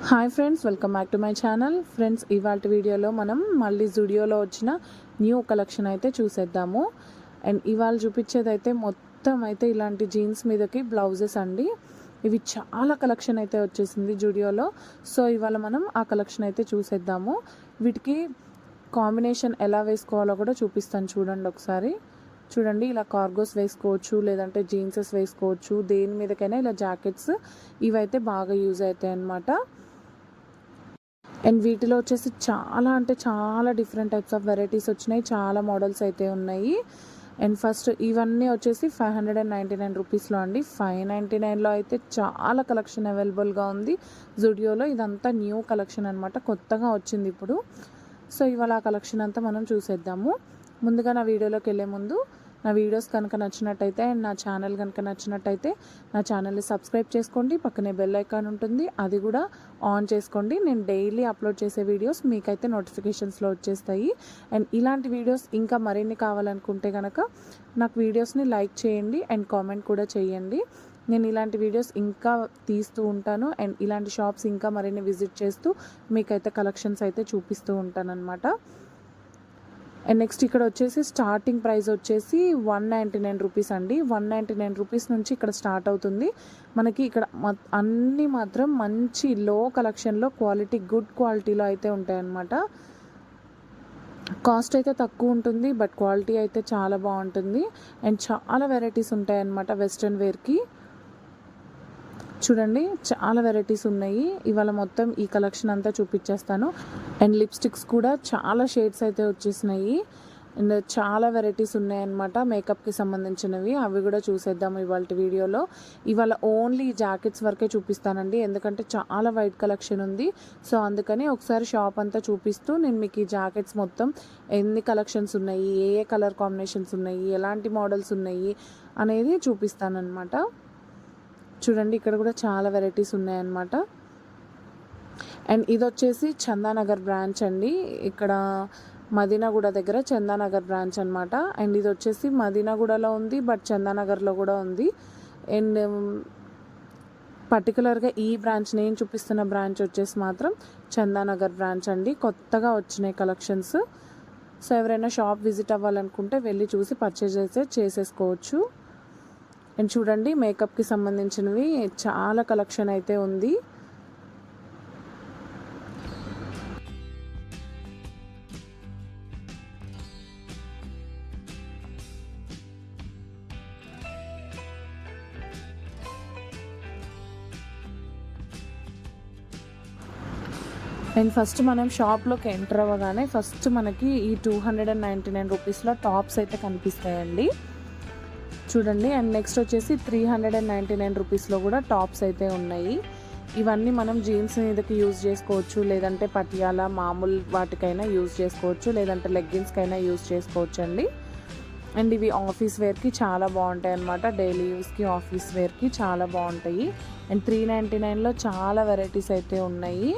Hi friends, welcome back to my channel. Friends, ఇవాళ వీడియోలో మనం మళ్ళీ జుడియోలో వచ్చిన న్యూ కలెక్షన్ అయితే చూసేద్దాము. అండ్ ఇవాళ చూపించేది అయితే మొత్తం అయితే ఇలాంటి జీన్స్ మీదకి బ్లౌజెస్ అండి. ఇవి చాలా కలెక్షన్ అయితే వచ్చేసింది జుడియోలో. సో ఇవాళ మనం ఆ కలెక్షన్ అయితే చూసేద్దాము. వీటికి కాంబినేషన్ ఎలా వేసుకోవాలో కూడా చూపిస్తాను, చూడండి ఒకసారి. చూడండి, ఇలా కార్గోస్ వేసుకోవచ్చు, లేదంటే జీన్సెస్ వేసుకోవచ్చు, దేని మీదకైనా ఇలా జాకెట్స్ ఇవైతే బాగా యూజ్ అవుతాయి అన్నమాట. అండ్ వీటిలో వచ్చేసి చాలా అంటే చాలా డిఫరెంట్ టైప్స్ ఆఫ్ వెరైటీస్ వచ్చినాయి, చాలా మోడల్స్ అయితే ఉన్నాయి. అండ్ ఫస్ట్ ఇవన్నీ వచ్చేసి 599 రూపీస్లో అండి. 599లో అయితే చాలా కలెక్షన్ అవైలబుల్గా ఉంది జుడియోలో. ఇదంతా న్యూ కలెక్షన్ అనమాట, కొత్తగా వచ్చింది ఇప్పుడు. సో ఇవాళ ఆ కలెక్షన్ అంతా మనం చూసేద్దాము. ముందుగా నా వీడియోలోకి వెళ్ళే ముందు నా వీడియోస్ కనుక నచ్చినట్టయితే అండ్ నా ఛానల్ కనుక నచ్చినట్టయితే నా ఛానల్ని సబ్స్క్రైబ్ చేసుకోండి. పక్కనే బెల్ ఐకాన్ ఉంటుంది, అది కూడా ఆన్ చేసుకోండి. నేను డైలీ అప్లోడ్ చేసే వీడియోస్ మీకైతే నోటిఫికేషన్స్లో వచ్చేస్తాయి. అండ్ ఇలాంటి వీడియోస్ ఇంకా మరిన్ని కావాలనుకుంటే కనుక నాకు వీడియోస్ని లైక్ చేయండి అండ్ కామెంట్ కూడా చేయండి. నేను ఇలాంటి వీడియోస్ ఇంకా తీస్తూ ఉంటాను అండ్ ఇలాంటి షాప్స్ ఇంకా మరిన్ని విజిట్ చేస్తూ మీకైతే కలెక్షన్స్ అయితే చూపిస్తూ ఉంటాను అనమాట. అండ్ నెక్స్ట్ ఇక్కడ వచ్చేసి స్టార్టింగ్ ప్రైస్ వచ్చేసి 199 రూపీస్ అండి. 199 రూపీస్ నుంచి ఇక్కడ స్టార్ట్ అవుతుంది మనకి. ఇక్కడ అన్నీ మాత్రం మంచి లో కలెక్షన్లో క్వాలిటీ, గుడ్ క్వాలిటీలో అయితే ఉంటాయన్నమాట. కాస్ట్ అయితే తక్కువ ఉంటుంది, బట్ క్వాలిటీ అయితే చాలా బాగుంటుంది. అండ్ చాలా వెరైటీస్ ఉంటాయన్నమాట వెస్ట్రన్ వేర్కి. చూడండి, చాలా వెరైటీస్ ఉన్నాయి. ఇవాళ మొత్తం ఈ కలెక్షన్ అంతా చూపించేస్తాను. అండ్ లిప్స్టిక్స్ కూడా చాలా షేడ్స్ అయితే వచ్చేసినాయి. అండ్ చాలా వెరైటీస్ ఉన్నాయన్నమాట మేకప్కి సంబంధించినవి, అవి కూడా చూసేద్దాము ఇవాళ వీడియోలో. ఇవాళ ఓన్లీ జాకెట్స్ వరకే చూపిస్తానండి, ఎందుకంటే చాలా వైట్ కలెక్షన్ ఉంది. సో అందుకని ఒకసారి షాప్ అంతా చూపిస్తూ నేను మీకు ఈ జాకెట్స్ మొత్తం ఎన్ని కలెక్షన్స్ ఉన్నాయి, ఏ ఏ కలర్ కాంబినేషన్స్ ఉన్నాయి, ఎలాంటి మోడల్స్ ఉన్నాయి అనేది చూపిస్తానన్నమాట. చూడండి, ఇక్కడ కూడా చాలా వెరైటీస్ ఉన్నాయన్నమాట. అండ్ ఇది వచ్చేసి చందానగర్ బ్రాంచ్ అండి. ఇక్కడ మదీనాగూడ దగ్గర చందానగర్ బ్రాంచ్ అనమాట. అండ్ ఇది వచ్చేసి మదీనాగూడలో ఉంది, బట్ చందానగర్లో కూడా ఉంది. అండ్ పర్టికులర్గా ఈ బ్రాంచ్, నేను చూపిస్తున్న బ్రాంచ్ వచ్చేసి మాత్రం చందానగర్ బ్రాంచ్ అండి. కొత్తగా వచ్చినాయి కలెక్షన్స్. సో ఎవరైనా షాప్ విజిట్ అవ్వాలనుకుంటే వెళ్ళి చూసి పర్చేజ్ అయితే చేసేసుకోవచ్చు. అండ్ చూడండి, మేకప్కి సంబంధించినవి చాలా కలెక్షన్ అయితే ఉంది. అండ్ ఫస్ట్ మనం షాప్లోకి ఎంటర్ అవ్వగానే ఫస్ట్ మనకి ఈ 299 రూపీస్లో టాప్స్ అయితే కనిపిస్తాయండి. చూడండి. అండ్ నెక్స్ట్ వచ్చేసి 399 రూపీస్లో కూడా టాప్స్ అయితే ఉన్నాయి. ఇవన్నీ మనం జీన్స్ మీదకి యూజ్ చేసుకోవచ్చు, లేదంటే పటియాల మామూలు వాటికైనా యూజ్ చేసుకోవచ్చు, లేదంటే లెగ్గిన్స్కైనా యూజ్ చేసుకోవచ్చు అండి. అండ్ ఇవి ఆఫీస్ వేర్కి చాలా బాగుంటాయి అన్నమాట. డైలీ యూస్కి, ఆఫీస్ వేర్కి చాలా బాగుంటాయి. అండ్ 399లో చాలా వెరైటీస్ అయితే ఉన్నాయి.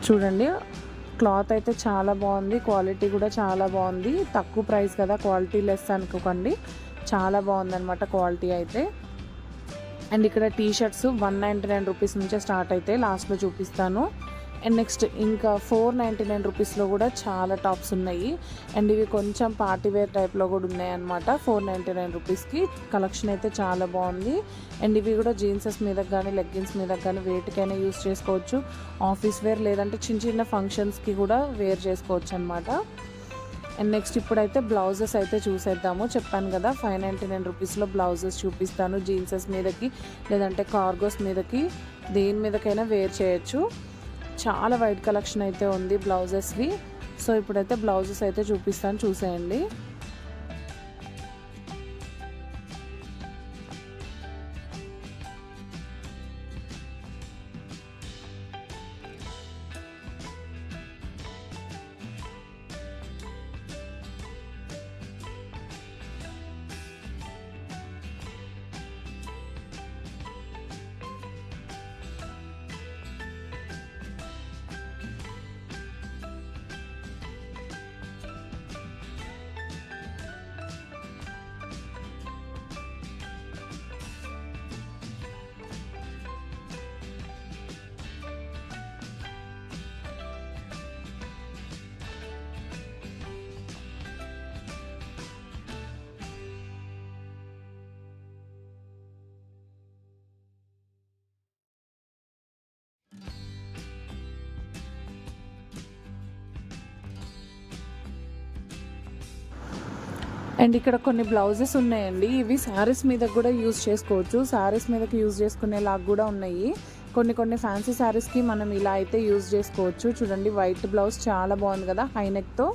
చూడండి, క్లాత్ అయితే చాలా బాగుంది, క్వాలిటీ కూడా చాలా బాగుంది. తక్కువ ప్రైస్ కదా, క్వాలిటీ లెస్ అనుకోకండి, చాలా బాగుందన్నమాట క్వాలిటీ అయితే. అండ్ ఇక్కడ టీ షర్ట్స్ 199 రూపీస్ నుంచే స్టార్ట్ అయితే లాస్ట్లో చూపిస్తాను. అండ్ నెక్స్ట్ ఇంకా 499 రూపీస్లో కూడా చాలా టాప్స్ ఉన్నాయి. అండ్ ఇవి కొంచెం పార్టీ వేర్ టైప్లో కూడా ఉన్నాయన్నమాట. 499 రూపీస్కి కలెక్షన్ అయితే చాలా బాగుంది. అండ్ ఇవి కూడా జీన్సెస్ మీదకి కానీ, లెగ్గిన్స్ మీదకి కానీ, వేటికైనా యూస్ చేసుకోవచ్చు. ఆఫీస్ వేర్ లేదంటే చిన్న చిన్న ఫంక్షన్స్కి కూడా వేర్ చేసుకోవచ్చు అనమాట. అండ్ నెక్స్ట్ ఇప్పుడైతే బ్లౌజెస్ అయితే చూసేద్దాము. చెప్పాను కదా 599 రూపీస్లో బ్లౌజెస్ చూపిస్తాను. జీన్సెస్ మీదకి లేదంటే కార్గోస్ మీదకి, దేని మీదకైనా వేర్ చేయొచ్చు. చాలా వైట్ కలెక్షన్ అయితే ఉంది బ్లౌజెస్వి. సో ఇప్పుడైతే బ్లౌజెస్ అయితే చూపిస్తాను, చూసేయండి. అండ్ ఇక్కడ కొన్ని బ్లౌజెస్ ఉన్నాయండి. ఇవి శారీస్ మీద కూడా యూజ్ చేసుకోవచ్చు. శారీస్ మీదకి యూజ్ చేసుకునేలాగా కూడా ఉన్నాయి. కొన్ని ఫ్యాన్సీ శారీస్కి మనం ఇలా అయితే యూజ్ చేసుకోవచ్చు. చూడండి వైట్ బ్లౌజ్ చాలా బాగుంది కదా హై నెక్తో.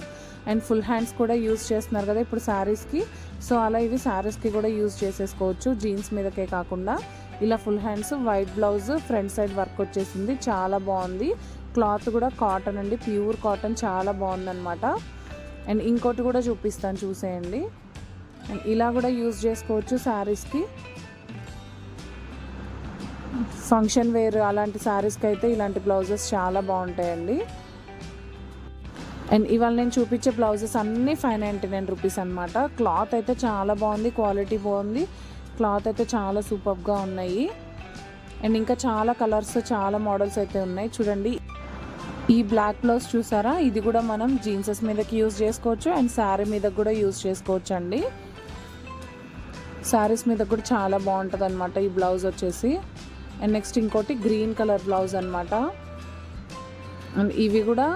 అండ్ ఫుల్ హ్యాండ్స్ కూడా యూజ్ చేస్తున్నారు కదా ఇప్పుడు శారీస్కి. సో అలా ఇవి శారీస్కి కూడా యూజ్ చేసేసుకోవచ్చు, జీన్స్ మీదకే కాకుండా. ఇలా full hands, white blouse, front side work వచ్చేసింది, చాలా బాగుంది. క్లాత్ కూడా కాటన్ అండి, ప్యూర్ కాటన్, చాలా బాగుందన్నమాట. అండ్ ఇంకోటి కూడా చూపిస్తాను చూసేయండి. అండ్ ఇలా కూడా యూజ్ చేసుకోవచ్చు శారీస్కి. ఫంక్షన్ వేర్ అలాంటి శారీస్కి అయితే ఇలాంటి బ్లౌజెస్ చాలా బాగుంటాయండి. అండ్ ఇవాళ నేను చూపించే బ్లౌజెస్ అన్నీ 599 రూపీస్ అనమాట. క్లాత్ అయితే చాలా బాగుంది, క్వాలిటీ బాగుంది, క్లాత్ అయితే చాలా సూపర్గా ఉన్నాయి. అండ్ ఇంకా చాలా కలర్స్, చాలా మోడల్స్ అయితే ఉన్నాయి. చూడండి ఈ బ్లాక్ బ్లౌజ్ చూసారా, ఇది కూడా మనం జీన్సెస్ మీదకి యూజ్ చేసుకోవచ్చు అండ్ శారీ మీద కూడా యూజ్ చేసుకోవచ్చు అండి. శారీస్ మీద కూడా చాలా బాగుంటుంది అనమాట ఈ బ్లౌజ్ వచ్చేసి. అండ్ నెక్స్ట్ ఇంకోటి గ్రీన్ కలర్ బ్లౌజ్ అనమాట. అండ్ ఇవి కూడా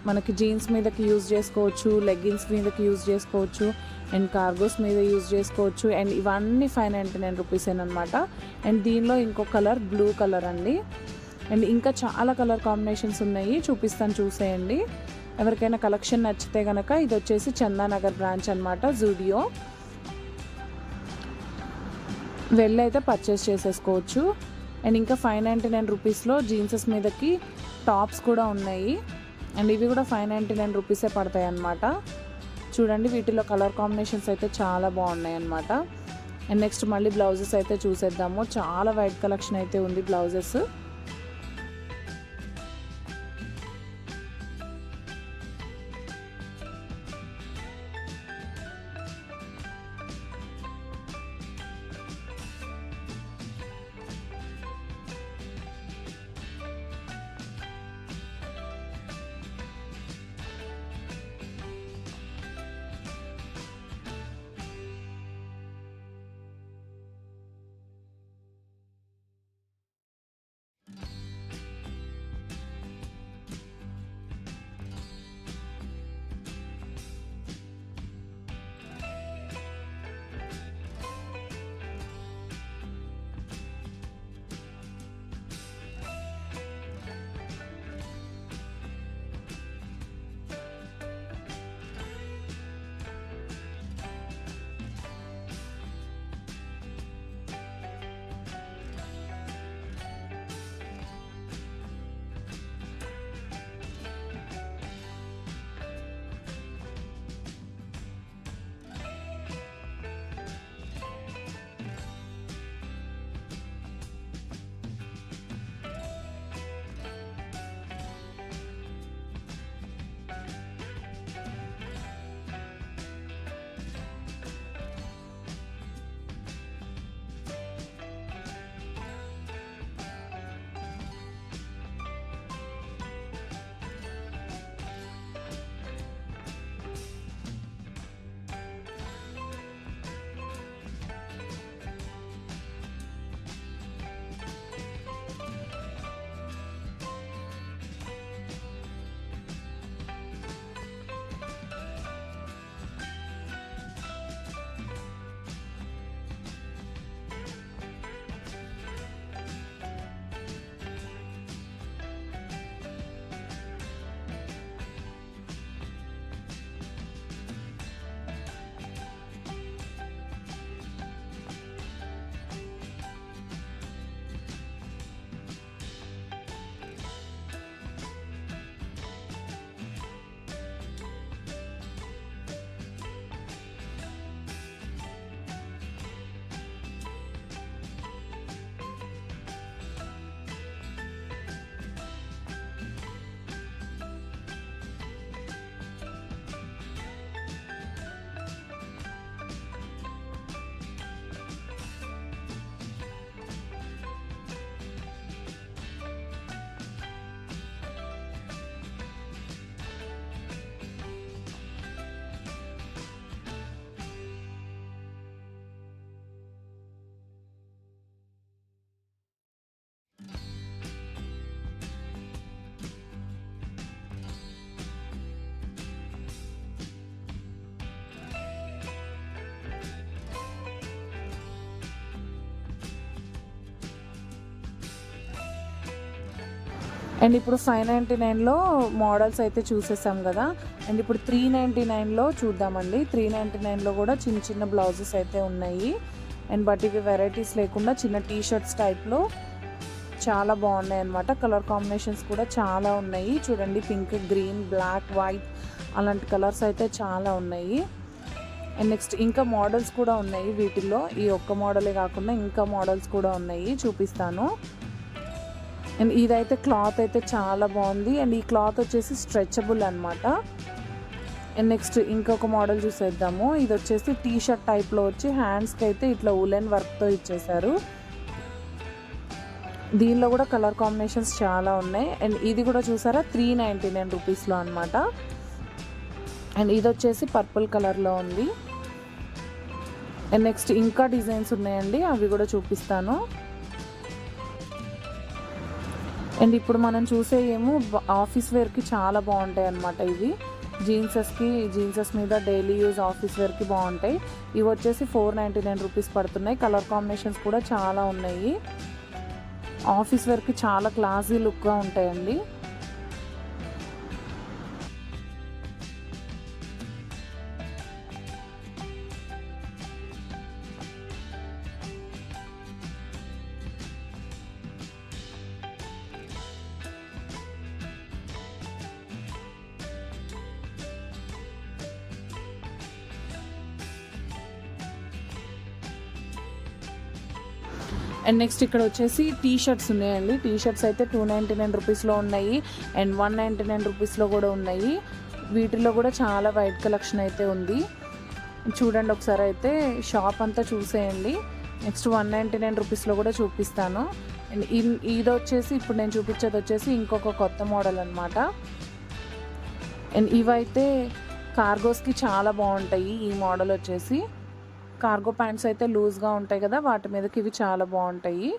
మనకి జీన్స్ మీదకి యూజ్ చేసుకోవచ్చు, లెగ్గిన్స్ మీదకి యూజ్ చేసుకోవచ్చు అండ్ కార్గోస్ మీద యూజ్ చేసుకోవచ్చు. అండ్ ఇవన్నీ 599 రూపీసేనమాట. అండ్ దీనిలో ఇంకో కలర్ బ్లూ కలర్ అండి. అండ్ ఇంకా చాలా కలర్ కాంబినేషన్స్ ఉన్నాయి, చూపిస్తాను చూసేయండి. ఎవరికైనా కలెక్షన్ నచ్చితే కనుక ఇది వచ్చేసి చందానగర్ బ్రాంచ్ అనమాట, జూడియో. వెళ్ళి అయితే పర్చేస్ చేసేసుకోవచ్చు. అండ్ ఇంకా 599 రూపీస్లో జీన్సెస్ మీదకి టాప్స్ కూడా ఉన్నాయి. అండ్ ఇవి కూడా 599 రూపీసే పడతాయి అన్నమాట. చూడండి వీటిలో కలర్ కాంబినేషన్స్ అయితే చాలా బాగున్నాయి అన్నమాట. అండ్ నెక్స్ట్ మళ్ళీ బ్లౌజెస్ అయితే చూసేద్దాము. చాలా వైట్ కలెక్షన్ అయితే ఉంది బ్లౌజెస్. అండ్ ఇప్పుడు 599లో మోడల్స్ అయితే చూసేసాం కదా. అండ్ ఇప్పుడు 399లో చూద్దామండి. 399లో కూడా చిన్న చిన్న బ్లౌజెస్ అయితే ఉన్నాయి. అండ్ బట్ ఇవి వెరైటీస్ లేకుండా చిన్న టీ షర్ట్స్ టైప్లో చాలా బాగున్నాయి అన్నమాట. కలర్ కాంబినేషన్స్ కూడా చాలా ఉన్నాయి. చూడండి, పింక్, గ్రీన్, బ్లాక్, వైట్ అలాంటి కలర్స్ అయితే చాలా ఉన్నాయి. అండ్ నెక్స్ట్ ఇంకా మోడల్స్ కూడా ఉన్నాయి వీటిల్లో. ఈ ఒక్క మోడలే కాకుండా ఇంకా మోడల్స్ కూడా ఉన్నాయి, చూపిస్తాను. అండ్ ఇదైతే క్లాత్ అయితే చాలా బాగుంది. అండ్ ఈ క్లాత్ వచ్చేసి స్ట్రెచబుల్ అనమాట. అండ్ నెక్స్ట్ ఇంకొక మోడల్ చూసేద్దాము. ఇది వచ్చేసి టీ షర్ట్ టైప్లో వచ్చి హ్యాండ్స్కి అయితే ఇట్లా ఉలెన్ వర్క్తో ఇచ్చేసారు. దీనిలో కూడా కలర్ కాంబినేషన్స్ చాలా ఉన్నాయి. అండ్ ఇది కూడా చూసారా 399 రూపీస్లో అనమాట. అండ్ ఇది వచ్చేసి పర్పుల్ కలర్లో ఉంది. అండ్ నెక్స్ట్ ఇంకా డిజైన్స్ ఉన్నాయండి, అవి కూడా చూపిస్తాను. అండ్ ఇప్పుడు మనం చూసే ఏమో ఆఫీస్ వేర్కి చాలా బాగుంటాయి అన్నమాట. ఇవి జీన్సెస్ మీద డైలీ యూజ్ ఆఫీస్ వేర్కి బాగుంటాయి. ఇవి వచ్చేసి 499 రూపీస్ పడుతున్నాయి. కలర్ కాంబినేషన్స్ కూడా చాలా ఉన్నాయి. ఆఫీస్ వేర్కి చాలా క్లాసీ లుక్గా ఉంటాయండి. అండ్ నెక్స్ట్ ఇక్కడ వచ్చేసి టీ షర్ట్స్ ఉన్నాయండి. టీ షర్ట్స్ అయితే 299 రూపీస్లో ఉన్నాయి. అండ్ 199 రూపీస్లో కూడా ఉన్నాయి. వీటిల్లో కూడా చాలా వైట్ కలెక్షన్ అయితే ఉంది. చూడండి ఒకసారి అయితే షాప్ అంతా చూసేయండి. నెక్స్ట్ 199 రూపీస్లో కూడా చూపిస్తాను. అండ్ ఇది వచ్చేసి ఇప్పుడు నేను చూపించేది వచ్చేసి ఇంకొక కొత్త మోడల్ అనమాట. అండ్ ఇవైతే కార్గోస్కి చాలా బాగుంటాయి. ఈ మోడల్ వచ్చేసి కార్గో ప్యాంట్స్ అయితే లూజ్గా ఉంటాయి కదా, వాటి మీదకి ఇవి చాలా బాగుంటాయి.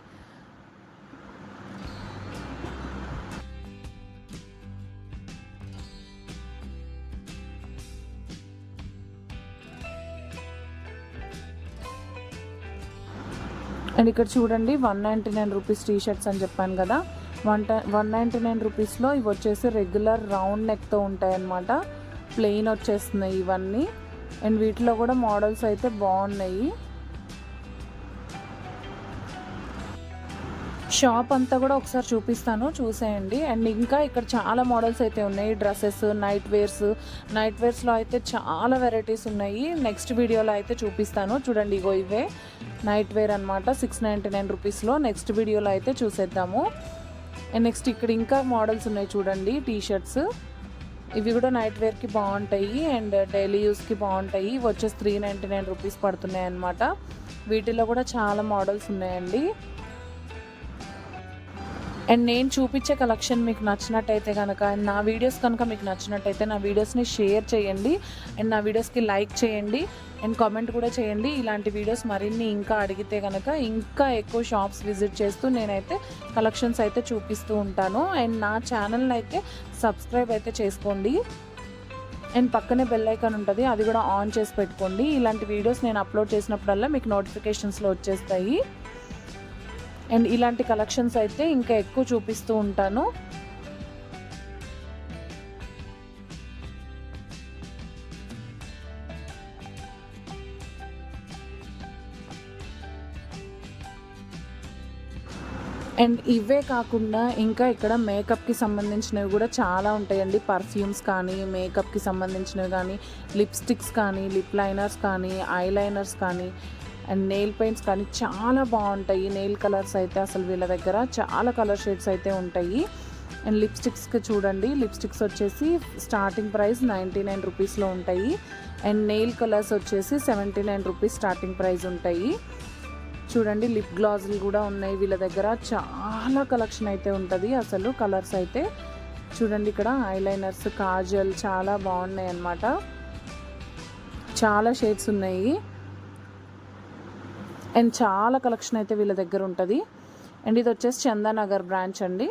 అండ్ ఇక్కడ చూడండి 199 రూపీస్ టీ షర్ట్స్ అని చెప్పాను కదా. 199 రూపీస్లో ఇవి వచ్చేసి రెగ్యులర్ రౌండ్ నెక్తో ఉంటాయి అన్నమాట. ప్లెయిన్ వచ్చేస్తున్నాయి ఇవన్నీ. అండ్ వీటిలో కూడా మోడల్స్ అయితే బాగున్నాయి. షాప్ అంతా కూడా ఒకసారి చూపిస్తాను, చూసేయండి. అండ్ ఇంకా ఇక్కడ చాలా మోడల్స్ అయితే ఉన్నాయి. డ్రెస్సెస్, నైట్ వేర్స్లో అయితే చాలా వెరైటీస్ ఉన్నాయి. నెక్స్ట్ వీడియోలో అయితే చూపిస్తాను. చూడండి, ఇగో ఇవే నైట్ వేర్ అనమాట. 699 రూపీస్లో. నెక్స్ట్ వీడియోలో అయితే చూసేద్దాము. అండ్ నెక్స్ట్ ఇక్కడ ఇంకా మోడల్స్ ఉన్నాయి చూడండి, టీ షర్ట్స్. ఇవి కూడా నైట్ వేర్కి బాగుంటాయి అండ్ డైలీ యూస్కి బాగుంటాయి. ఇవి వచ్చేసి 399 రూపీస్ పడుతున్నాయి అన్నమాట. వీటిలో కూడా చాలా మోడల్స్ ఉన్నాయండి. అండ్ నేను చూపించే కలెక్షన్ మీకు నచ్చినట్టయితే కనుక, నా వీడియోస్ కనుక మీకు నచ్చినట్టయితే నా వీడియోస్ని షేర్ చేయండి. అండ్ నా వీడియోస్కి లైక్ చేయండి అండ్ కామెంట్ కూడా చేయండి. ఇలాంటి వీడియోస్ మరిన్ని ఇంకా అడిగితే కనుక ఇంకా ఎక్కువ షాప్స్ విజిట్ చేస్తూ నేనైతే కలెక్షన్స్ అయితే చూపిస్తూ ఉంటాను. అండ్ నా ఛానల్ని అయితే సబ్స్క్రైబ్ అయితే చేసుకోండి. అండ్ పక్కనే బెల్ ఐకాన్ ఉంటుంది, అది కూడా ఆన్ చేసి పెట్టుకోండి. ఇలాంటి వీడియోస్ నేను అప్లోడ్ చేసినప్పుడల్లా మీకు నోటిఫికేషన్స్లో వచ్చేస్తాయి. అండ్ ఇలాంటి కలెక్షన్స్ అయితే ఇంకా ఎక్కువ చూపిస్తూ ఉంటాను. అండ్ ఇవే కాకుండా ఇంకా ఇక్కడ మేకప్కి సంబంధించినవి కూడా చాలా ఉంటాయండి. పర్ఫ్యూమ్స్ కానీ, మేకప్కి సంబంధించినవి కానీ, లిప్స్టిక్స్ కానీ, లిప్ లైనర్స్ కానీ, ఐ లైనర్స్ కానీ, అండ్ నెయిల్ పెయింట్స్ కానీ చాలా బాగుంటాయి. నెయిల్ కలర్స్ అయితే అసలు వీళ్ళ దగ్గర చాలా కలర్ షేడ్స్ అయితే ఉంటాయి. అండ్ లిప్స్టిక్స్కి చూడండి, లిప్స్టిక్స్ వచ్చేసి స్టార్టింగ్ ప్రైస్ 99 రూపీస్లో ఉంటాయి. అండ్ నెయిల్ కలర్స్ వచ్చేసి 79 రూపీస్ స్టార్టింగ్ ప్రైస్ ఉంటాయి. చూడండి, లిప్ గ్లాసులు కూడా ఉన్నాయి వీళ్ళ దగ్గర. చాలా కలెక్షన్ అయితే ఉంటుంది అసలు. కలర్స్ అయితే చూడండి, ఇక్కడ ఐలైనర్స్, కాజల్ చాలా బాగున్నాయి అన్నమాట. చాలా షేడ్స్ ఉన్నాయి అండ్ చాలా కలెక్షన్ అయితే వీళ్ళ దగ్గర ఉంటుంది. అండ్ ఇది వచ్చేసి చందానగర్ బ్రాంచ్ అండి.